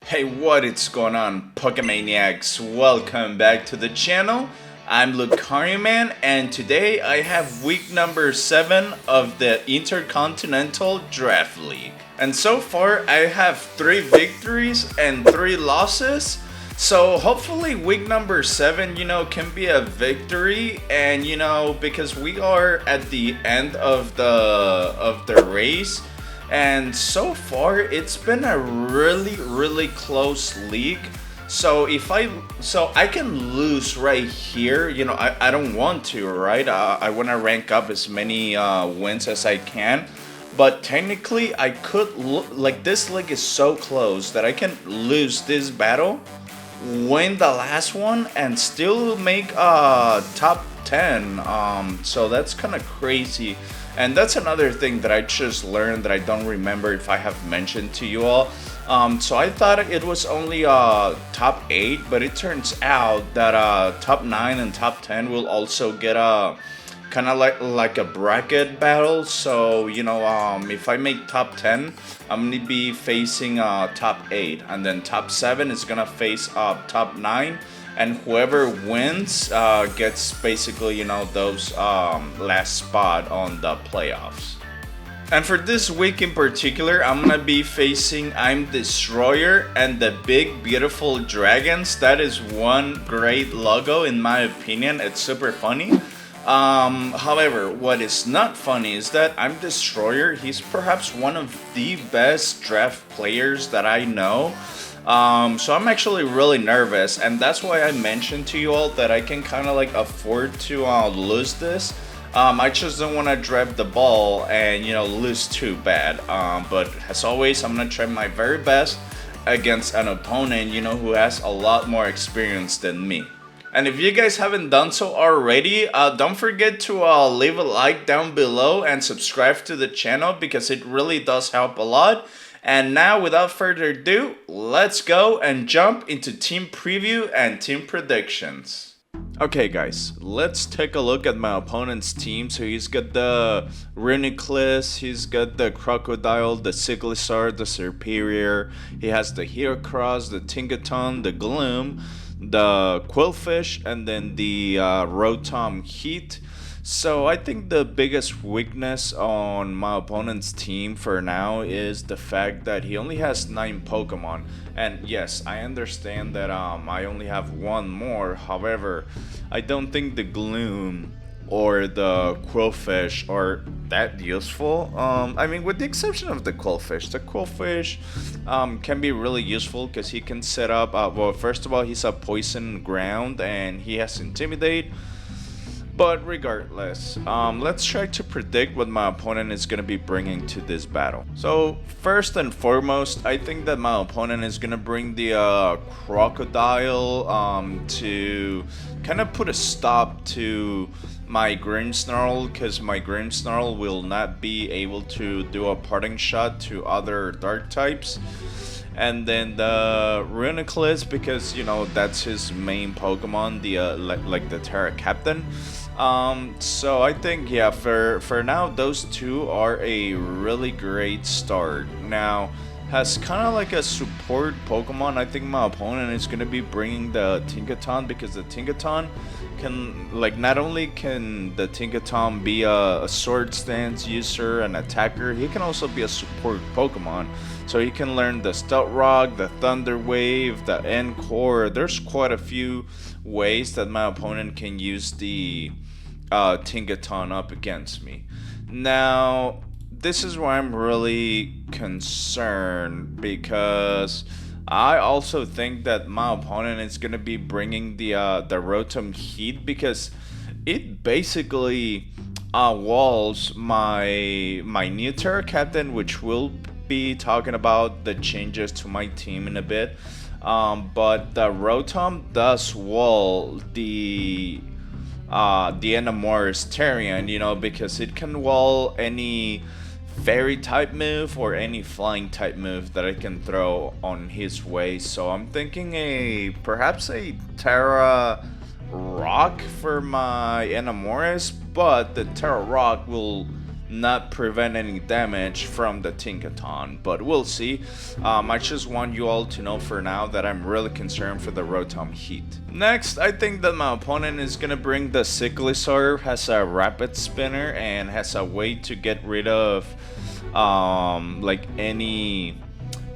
Hey, what is going on, Pokemaniacs? Welcome back to the channel. I'm Man, and today I have week number 7 of the Intercontinental Draft League. And so far, I have 3 victories and 3 losses. So hopefully week number 7, can be a victory, and because we are at the end of the race. And so far, it's been a really close league. So I can lose right here. I don't want to, right? I want to rank up as many wins as I can. But technically, I could like this league is so close that I can lose this battle, win the last one, and still make top 10. So that's kind of crazy. And that's another thing that I just learned that I don't remember if I have mentioned to you all. So I thought it was only top 8, but it turns out that top 9 and top 10 will also get a kind of like a bracket battle. So if I make top 10, I'm gonna be facing top 8, and then top 7 is gonna face top 9. And whoever wins gets basically, those last spot on the playoffs. And for this week in particular, I'm gonna be facing I'm Destroyer and the Big Beautiful Dragons. That is one great logo in my opinion. It's super funny. However, what is not funny is that I'm Destroyer. He's perhaps one of the best draft players that I know. So I'm actually really nervous, and that's why I mentioned to you all that I can kind of like afford to lose this. I just don't want to drive the ball and lose too bad. But as always, I'm gonna try my very best against an opponent who has a lot more experience than me. And if you guys haven't done so already, don't forget to leave a like down below and subscribe to the channel because it really does help a lot. And now, without further ado, let's go and jump into team preview and team predictions. Okay guys, let's take a look at my opponent's team. So he's got the Reuniclus, he's got the Crocodile, the Sigilisar, the Superior, he has the Heracross, the Tinkaton, the Gloom, the Quillfish, and then the Rotom Heat. So I think the biggest weakness on my opponent's team for now is the fact that he only has 9 Pokemon. And yes, I understand that I only have one more. However, I don't think the Gloom or the Quillfish are that useful. I mean, with the exception of the Quillfish. The Quillfish can be really useful because he can set up, well, first of all, he's a Poison Ground and he has Intimidate. But regardless, let's try to predict what my opponent is going to be bringing to this battle. So first and foremost, I think that my opponent is going to bring the Crocodile to kind of put a stop to my Grimmsnarl, because my Grimmsnarl will not be able to do a parting shot to other dark types. And then the Reuniclus, because that's his main Pokemon, the like the Terra Captain. So I think, yeah, for now, those two are a really great start. Now, as kind of like a support Pokemon, I think my opponent is going to be bringing the Tinkaton, because the Tinkaton can, like, not only can the Tinkaton be a sword stance user and attacker, he can also be a support Pokemon. So he can learn the Stealth Rock, the Thunder Wave, the Encore. There's quite a few ways that my opponent can use the Tinkaton up against me. Now, this is where I'm really concerned, because I also think that my opponent is going to be bringing the Rotom Heat, because it basically walls my new Terra Captain, which will be talking about the changes to my team in a bit. But the Rotom does wall the Enamora's Tarian, because it can wall any fairy type move or any flying type move that I can throw on his way. So I'm thinking perhaps a Terra Rock for my Enamora's, but the Terra Rock will not prevent any damage from the Tinkaton, but we'll see. I just want you all to know for now that I'm really concerned for the Rotom Heat. Next, I think that my opponent is gonna bring the Cyclizar, has a Rapid Spinner, and has a way to get rid of like any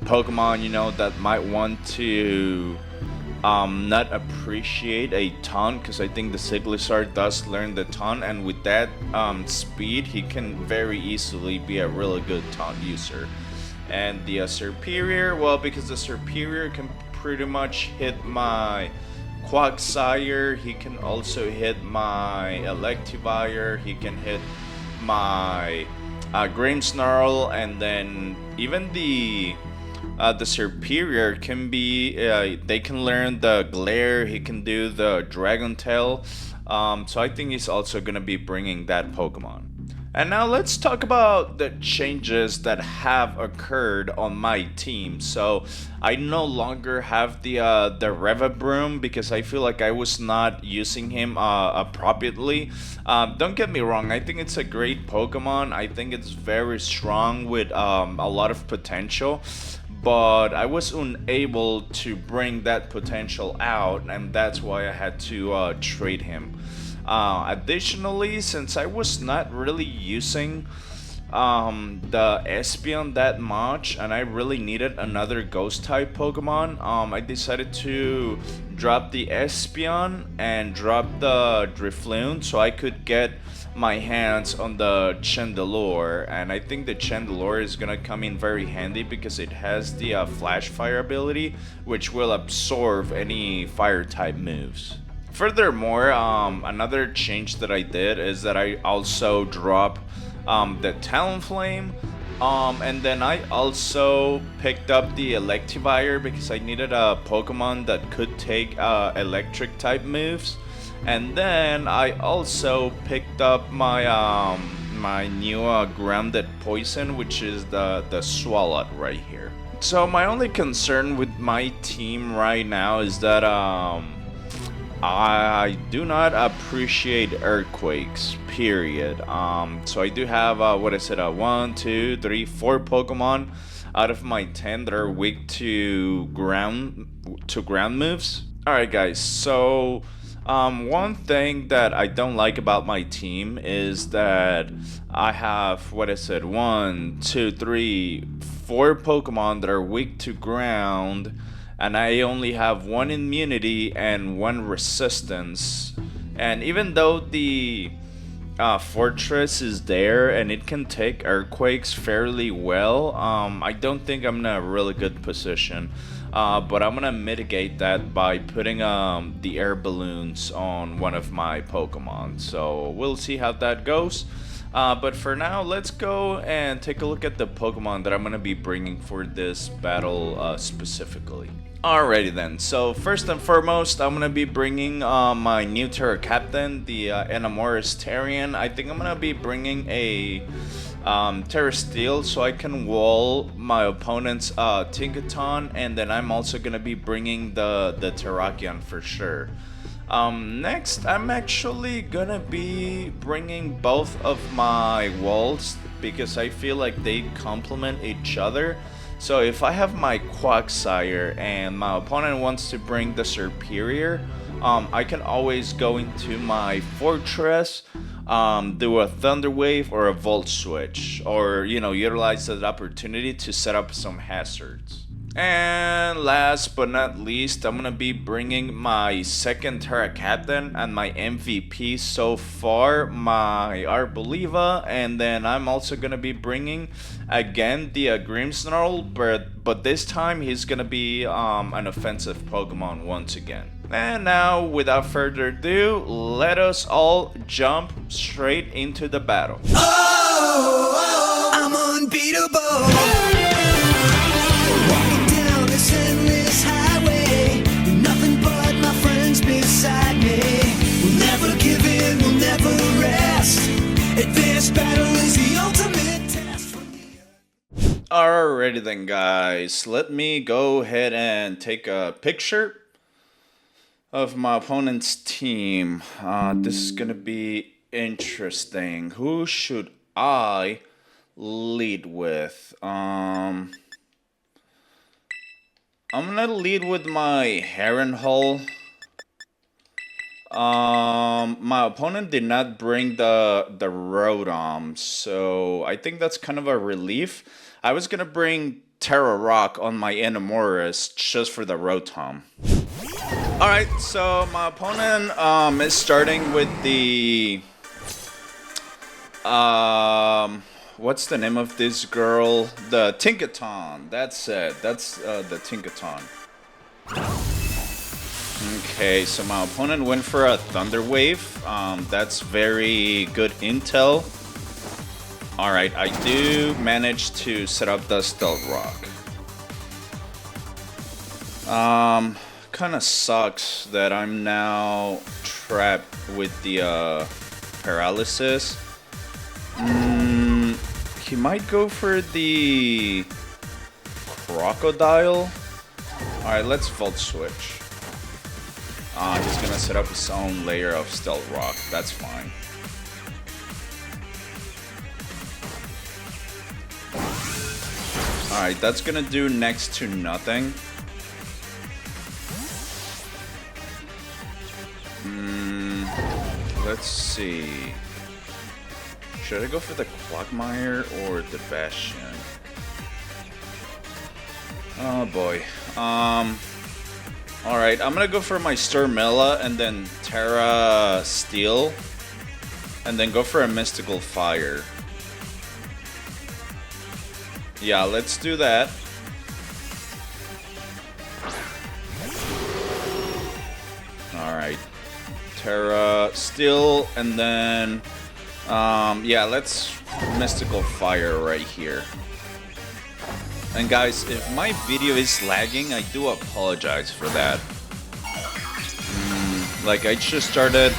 Pokemon, you know, that might want to not appreciate a ton, because I think the Cyclizar does learn the ton, and with that speed, he can very easily be a really good ton user. And the Serperior, well, because the Serperior can pretty much hit my Quagsire, he can also hit my Electivire, he can hit my Grimmsnarl, and then even the Serperior can be, they can learn the Glare, he can do the Dragon Tail, so I think he's also going to be bringing that Pokemon. And now let's talk about the changes that have occurred on my team. So I no longer have the Revabroom because I feel like I was not using him appropriately. Don't get me wrong, I think it's a great Pokemon. I think it's very strong with a lot of potential. But I was unable to bring that potential out, and that's why I had to trade him. Additionally, since I was not really using the Espeon that much, and I really needed another Ghost type Pokemon, I decided to drop the Espeon and drop the Drifloon so I could get my hands on the Chandelure, and I think the Chandelure is gonna come in very handy because it has the Flash Fire ability, which will absorb any fire type moves. Furthermore, another change that I did is that I also dropped the Talonflame, and then I also picked up the Electivire because I needed a Pokemon that could take electric type moves. And then I also picked up my my new grounded poison, which is the Swalot right here. So my only concern with my team right now is that I do not appreciate earthquakes, period. So I do have what I said, 1, 2, 3, 4 Pokemon out of my 10 that are weak to ground moves. All right, guys. So one thing that I don't like about my team is that I have, what I said, 1, 2, 3, 4 Pokemon that are weak to ground, and I only have 1 immunity and 1 resistance. And even though the Fortress is there and it can take earthquakes fairly well, I don't think I'm in a really good position. But I'm gonna mitigate that by putting the air balloons on one of my Pokemon. So we'll see how that goes. But for now, let's go and take a look at the Pokemon that I'm gonna be bringing for this battle specifically. Alrighty then, so first and foremost, I'm gonna be bringing my new Terra Captain, the Enamoris Tarian. I think I'm gonna be bringing a Terra Steel so I can wall my opponent's Tinkaton, and then I'm also gonna be bringing the Terrakion for sure. Next, I'm actually gonna be bringing both of my walls because I feel like they complement each other. So if I have my Quagsire and my opponent wants to bring the Serperior, I can always go into my Fortress, do a Thunder Wave or a Volt Switch, or utilize that opportunity to set up some hazards. And last but not least, I'm gonna be bringing my second Terra Captain and my MVP so far, my Arboliva, and then I'm also gonna be bringing again the Grimmsnarl, but this time he's gonna be an offensive Pokemon once again. And now, without further ado, let us all jump straight into the battle. Oh, I'm unbeatable. Walking down this endless highway, nothing but my friends beside me. We'll never give in, we'll never rest. Advanced battle is the ultimate test for me. Alrighty then, guys, let me go ahead and take a picture of my opponent's team. This is gonna be interesting. Who should I lead with? I'm gonna lead with my Heron Hull. My opponent did not bring the Rotom, so I think that's kind of a relief. I was gonna bring Terra Rock on my Enamoris just for the Rotom. Alright, so my opponent is starting with the what's the name of this girl? The Tinkaton. That's it. That's the Tinkaton. Okay, so my opponent went for a Thunder Wave. That's very good intel. Alright, I do manage to set up the Stealth Rock. Kinda sucks that I'm now trapped with the paralysis. He might go for the Crocodile. Alright, let's Volt Switch. He's gonna set up his own layer of Stealth Rock. That's fine. Alright, that's gonna do next to nothing. Let's see. Should I go for the Quagmire or the Bastion? Oh boy. Alright, I'm gonna go for my Sturmilla and then Terra Steel. And then go for a Mystical Fire. Yeah, let's do that. Alright. Terra Steel and then yeah, let's Mystical Fire right here. And guys, if my video is lagging, I do apologize for that. Like, I just started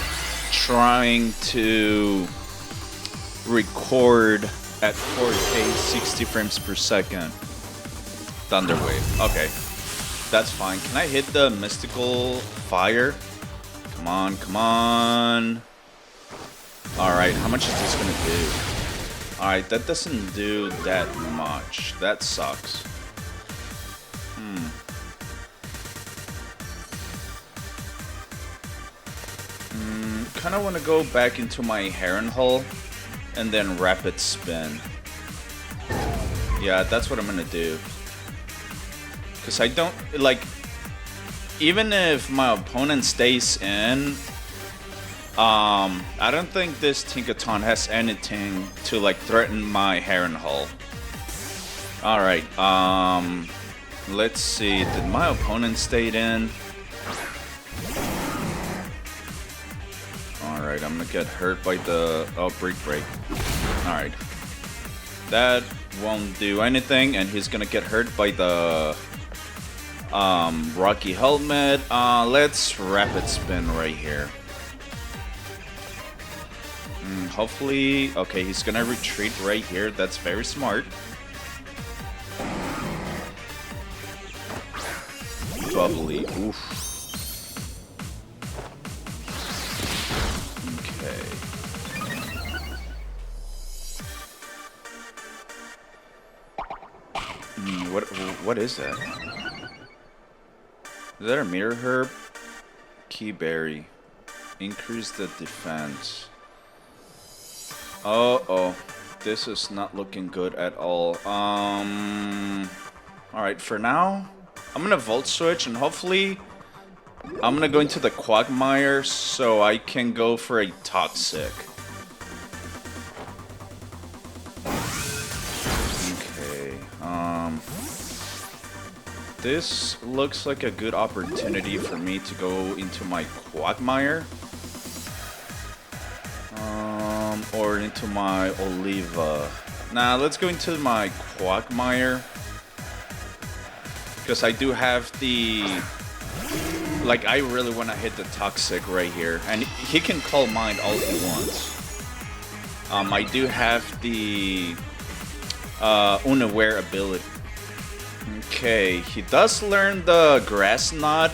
trying to record at 4K 60 frames per second. Thunder Wave. Okay, that's fine. Can I hit the Mystical Fire? Come on, come on. Alright, how much is this gonna do? Alright, that doesn't do that much. That sucks. Kinda wanna go back into my Heron Hull and then Rapid Spin. Yeah, that's what I'm gonna do. Because I don't, like, even if my opponent stays in, I don't think this Tinkaton has anything to, like, threaten my Heron Hull. Alright, let's see, did my opponent stay in? Alright, I'm gonna get hurt by the, oh, Break. Alright. That won't do anything, and he's gonna get hurt by the Rocky Helmet. Let's Rapid Spin right here. Hopefully, okay, he's gonna retreat right here. That's very smart. Bubbly. Oof. Okay. What is that? Is that a Mirror Herb? Key Berry. Increase the defense. Oh, this is not looking good at all. Alright, for now, I'm gonna Volt Switch and hopefully I'm gonna go into the Quagmire so I can go for a Toxic. Okay, this looks like a good opportunity for me to go into my Quagmire. Or into my Oliva. Nah, let's go into my Quagmire. Because I do have the... Like, I really want to hit the Toxic right here. And he can Calm Mind all he wants. I do have the... Unaware ability. Okay, he does learn the Grass Knot.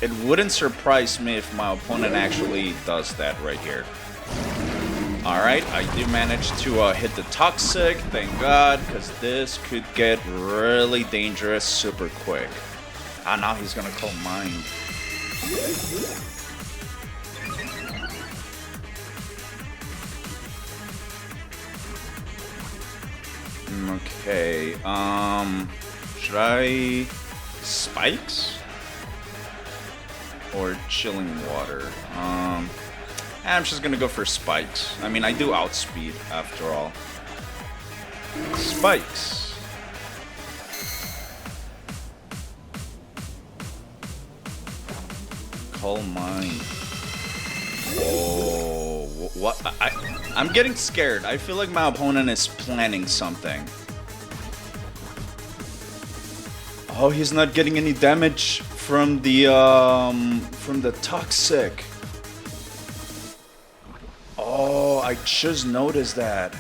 It wouldn't surprise me if my opponent actually does that right here. Alright, I do manage to hit the Toxic, thank God, because this could get really dangerous super quick. Ah, now he's gonna call mine. Okay, should I... Spikes? Or Chilling Water? I'm just gonna go for Spikes. I mean, I do outspeed after all. Spikes. Call mine. Oh, what? I'm getting scared. I feel like my opponent is planning something. Oh, he's not getting any damage from the Toxic. Oh, I just noticed that.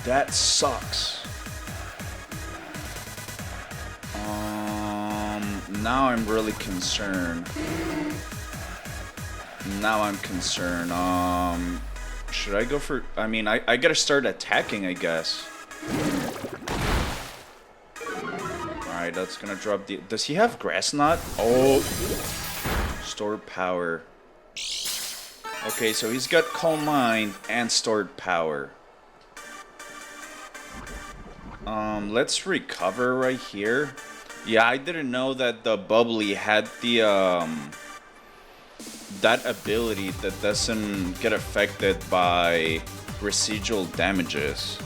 That sucks. Now I'm really concerned. Now I'm concerned. Should I go for... I mean, I gotta start attacking, I guess. Alright, that's gonna drop the... Does he have Grass Knot? Oh. Stored Power. Okay, so he's got Calm Mind and Stored Power. Let's recover right here. Yeah, I didn't know that the Bubbly had the, that ability that doesn't get affected by residual damages.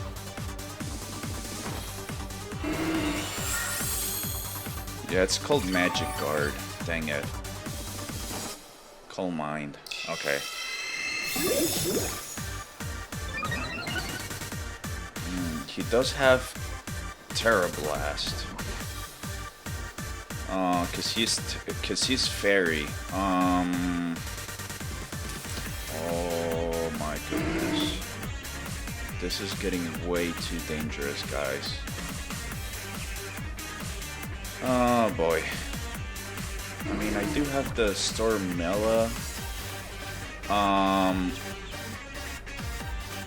Yeah, it's called Magic Guard. Dang it. Calm Mind. Okay. He does have Terra Blast. Cause he's fairy. Oh my goodness. This is getting way too dangerous, guys. Oh boy. I mean, I do have the Stormella.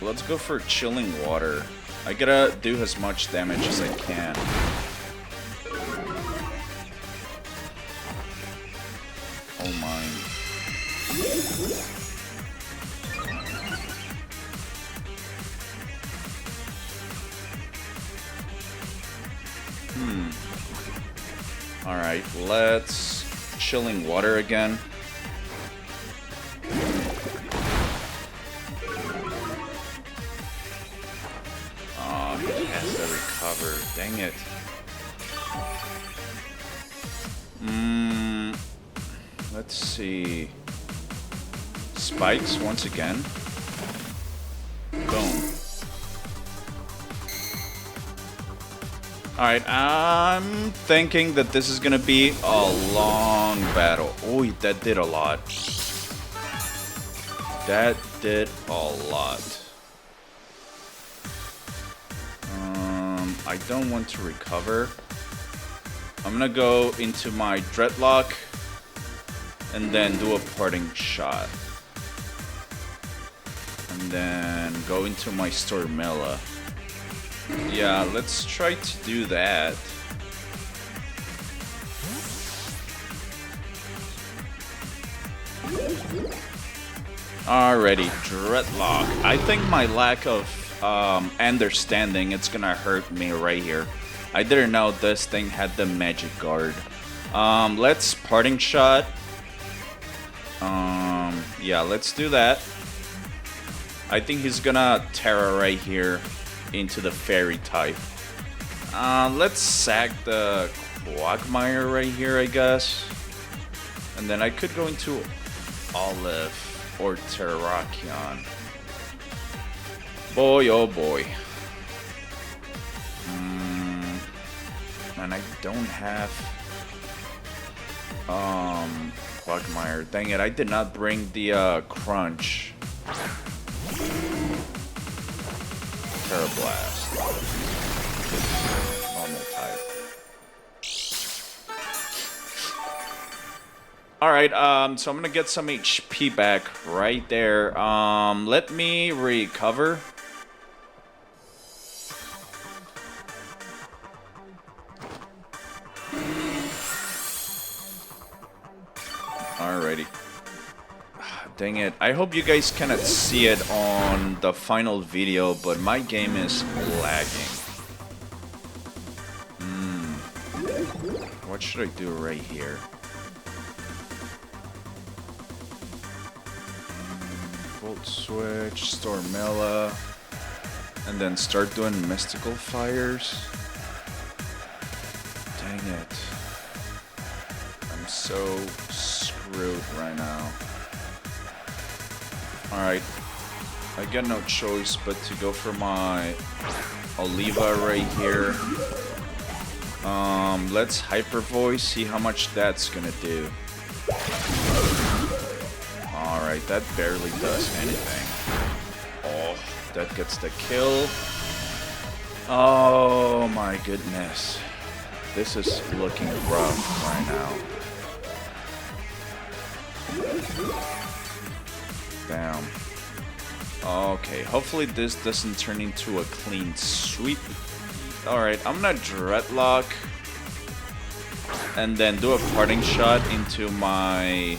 Let's go for Chilling Water. I gotta do as much damage as I can. Oh my. Alright, let's Chilling Water again. Oh, he has to recover. Dang it. Let's see. Spikes once again. Boom. Alright, I'm thinking that this is gonna be a long battle. Oh, that did a lot. That did a lot. I don't want to recover. I'm gonna go into my Dreadlock and then do a parting shot. And then go into my Stormella. Yeah, let's try to do that. Alrighty, Dreadlock. I think my lack of understanding, it's gonna hurt me right here. I didn't know this thing had the Magic Guard. Let's parting shot. Yeah, let's do that. I think he's gonna Terra right here into the Fairy type. Let's sack the Quagmire right here, I guess. And then I could go into Olive or Terrakion. Boy, oh boy. And I don't have Quagmire. Dang it, I did not bring the Crunch. Terra Blast. Normal type. Alright, so I'm gonna get some HP back right there. Let me recover. Alrighty. Dang it. I hope you guys cannot see it on the final video, but my game is lagging. What should I do right here? Volt switch, Stormella, and then start doing mystical fires. Dang it. I'm so screwed right now. Alright. I got no choice but to go for my Oliva right here. Let's Hyper Voice, see how much that's gonna do. Alright, that barely does anything. Oh, that gets the kill. Oh my goodness. This is looking rough right now. Damn. Okay, hopefully this doesn't turn into a clean sweep. Alright, I'm gonna Dreadlock and then do a parting shot into my...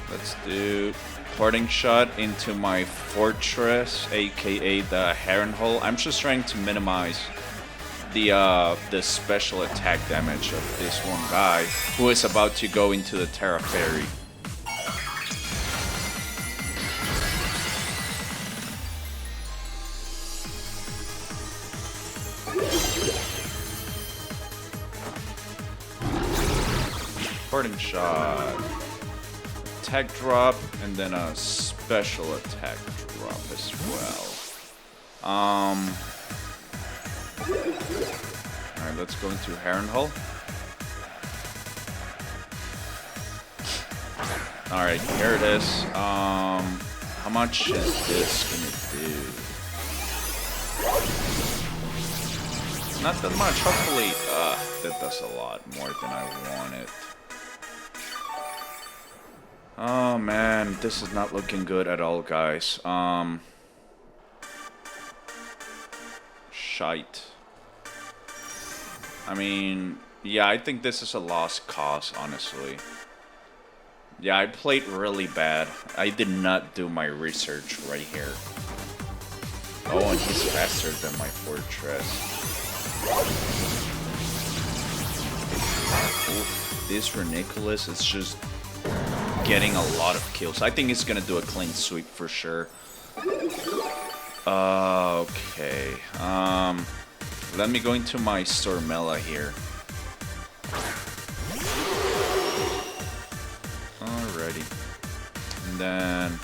Let's do parting shot into my fortress, aka the Heron Hole. I'm just trying to minimize the special attack damage of this one guy who is about to go into the Terra Fairy. Parting shot, attack drop, and then a special attack drop as well. Alright, let's go into Heron Hole. Alright, here it is. How much is this gonna do? Not that much, hopefully. That does a lot more than I wanted. Oh man, this is not looking good at all, guys. Shite. I mean, yeah, I think this is a lost cause, honestly. Yeah, I played really bad. I did not do my research right here. Oh, and he's faster than my fortress. Oof, this Reuniclus is just getting a lot of kills. I think he's gonna do a clean sweep for sure. Okay. Let me go into my Stormella here. Alrighty. And then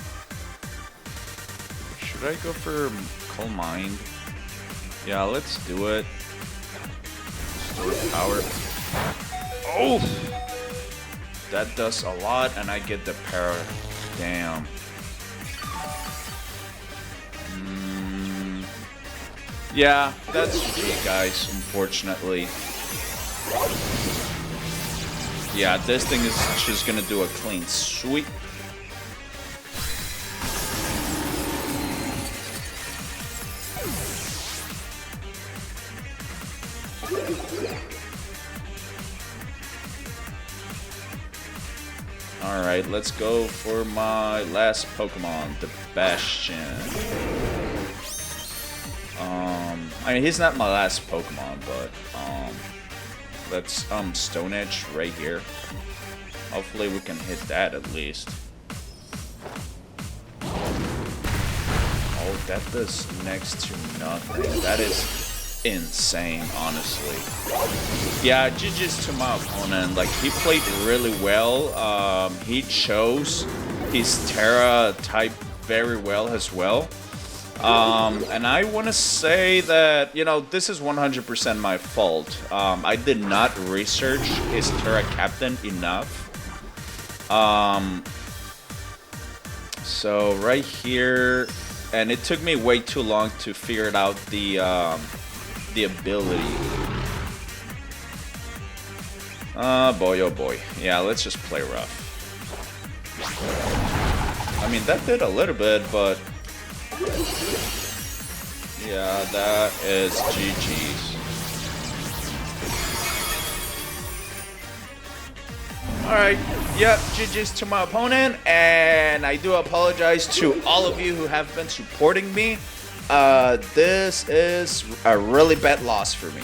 should I go for Coal Mine? Yeah, let's do it. Store power. Oh! That does a lot, and I get the para. Damn. Yeah, that's GG, guys, unfortunately. Yeah, this thing is just gonna do a clean sweep. Alright, let's go for my last Pokemon, the Bastion. I mean, he's not my last Pokemon, but, let's, Stone Edge right here. Hopefully we can hit that at least. Oh, that does next to nothing. That is insane, honestly. Yeah, GG's to my opponent. Like, he played really well. He chose his Terra type very well as well. And I want to say that, you know, this is 100% my fault. I did not research his Terra Captain enough. So right here, and it took me way too long to figure out the ability. Boy, oh boy. Yeah, let's just play rough. I mean, that did a little bit, but... yeah, that is GG's. Alright, yep, GG's to my opponent, and I do apologize to all of you who have been supporting me. This is a really bad loss for me.